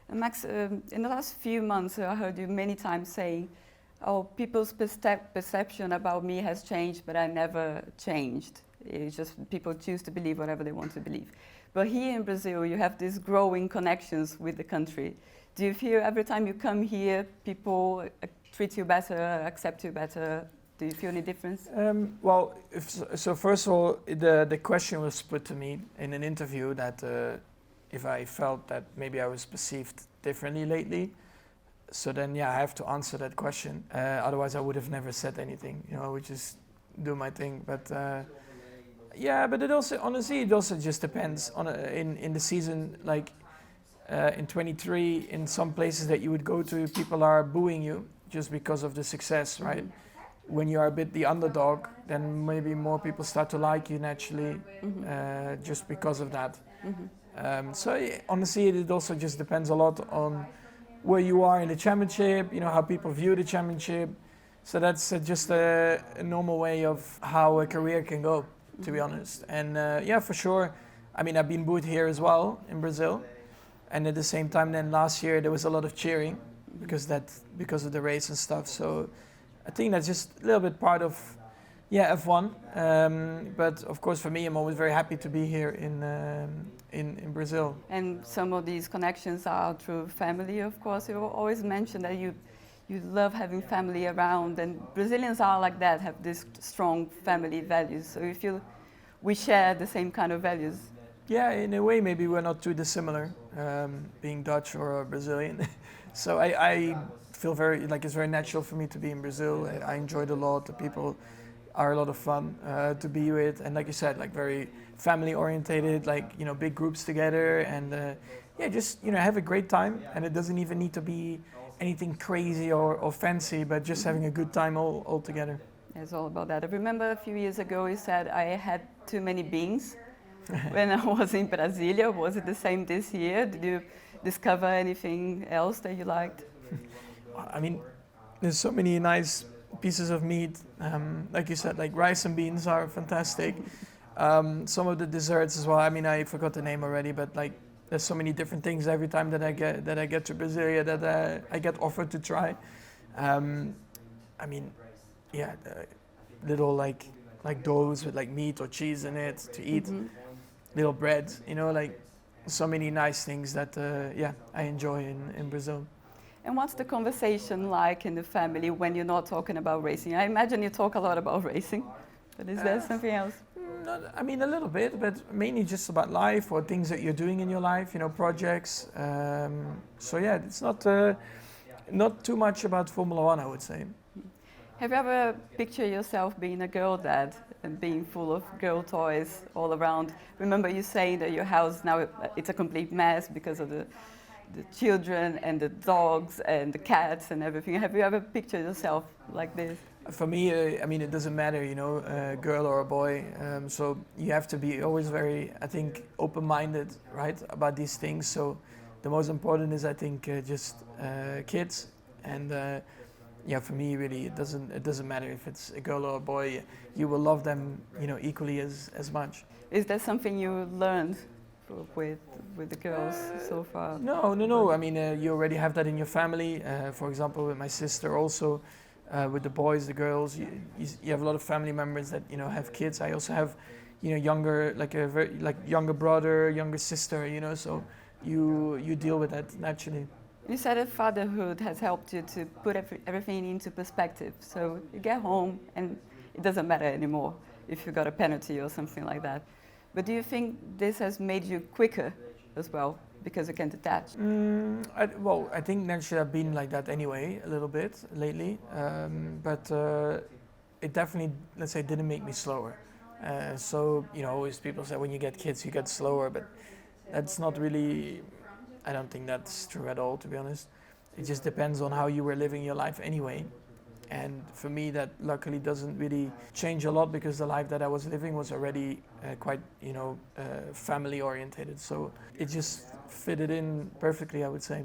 And Max, in the last few months, I heard you many times saying, "Oh, people's perception about me has changed, but I never changed. It's just people choose to believe whatever they want to believe." But here in Brazil, you have these growing connections with the country. Do you feel every time you come here, people treat you better, accept you better? Do you feel any difference? So first of all, the question was put to me in an interview that if I felt that maybe I was perceived differently lately. So then, yeah, I have to answer that question. Otherwise, I would have never said anything. You know, I would just do my thing. But yeah, but it also, honestly, it also just depends on in the season. Like in 23, in some places that you would go to, people are booing you just because of the success, right? Mm-hmm. When you are a bit the underdog, then maybe more people start to like you naturally, just because of that. Mm-hmm. Honestly, it also just depends a lot on where you are in the championship, you know, how people view the championship. So that's just a normal way of how a career can go, to be honest. And yeah, for sure. I mean, I've been booed here as well in Brazil. And at the same time, then last year there was a lot of cheering because of the race and stuff. So I think that's just a little bit part of, yeah, F1. But of course, for me, I'm always very happy to be here in Brazil. And some of these connections are through family, of course. You always mention that you love having family around, and Brazilians are like that, have these strong family values. So you feel we share the same kind of values? Yeah, in a way, maybe we're not too dissimilar, being Dutch or Brazilian. So I feel it's very natural for me to be in Brazil. I enjoyed a lot. The people are a lot of fun to be with, and like you said, like very family orientated, like, you know, big groups together, and yeah, just, you know, have a great time. And it doesn't even need to be anything crazy or fancy, but just having a good time all together. It's all about that. I remember a few years ago you said I had too many beans when I was in Brasília. Was it the same this year? Did you discover anything else that you liked? I mean, there's so many nice pieces of meat. Like you said, like rice and beans are fantastic. Some of the desserts as well. I mean, I forgot the name already, but like there's so many different things every time that I get to Brasilia that I get offered to try. I mean, yeah, little like doughs with like meat or cheese in it to eat. Mm-hmm. Little bread, you know, like so many nice things that yeah, I enjoy in Brazil. And what's the conversation like in the family when you're not talking about racing? I imagine you talk a lot about racing, but is there something else? I mean, a little bit, but mainly just about life or things that you're doing in your life, you know, projects. So yeah, it's not too much about Formula One, I would say. Have you ever pictured yourself being a girl dad and being full of girl toys all around? Remember you saying that your house now, it's a complete mess because of the children and the dogs and the cats and everything. Have you ever pictured yourself like this? For me, I mean, it doesn't matter, you know, a girl or a boy. So you have to be always very, I think, open-minded, right, about these things. So the most important is, I think, just kids. And yeah, for me, really, it doesn't matter if it's a girl or a boy. You will love them, you know, equally as much. Is that something you learned with the girls so far? No. I mean, you already have that in your family. For example, with my sister also, with the boys, the girls, you have a lot of family members that, you know, have kids. I also have, you know, younger brother, younger sister, you know, so you deal with that naturally. You said that fatherhood has helped you to put everything into perspective. So you get home and it doesn't matter anymore if you got a penalty or something like that. But do you think this has made you quicker as well because you can detach? I think naturally I've been like that anyway, a little bit lately. But it definitely, let's say, didn't make me slower. So, you know, always people say when you get kids you get slower, but that's not really, I don't think that's true at all, to be honest. It just depends on how you were living your life anyway. And for me, that luckily doesn't really change a lot because the life that I was living was already quite, you know, family orientated. So it just fitted in perfectly, I would say.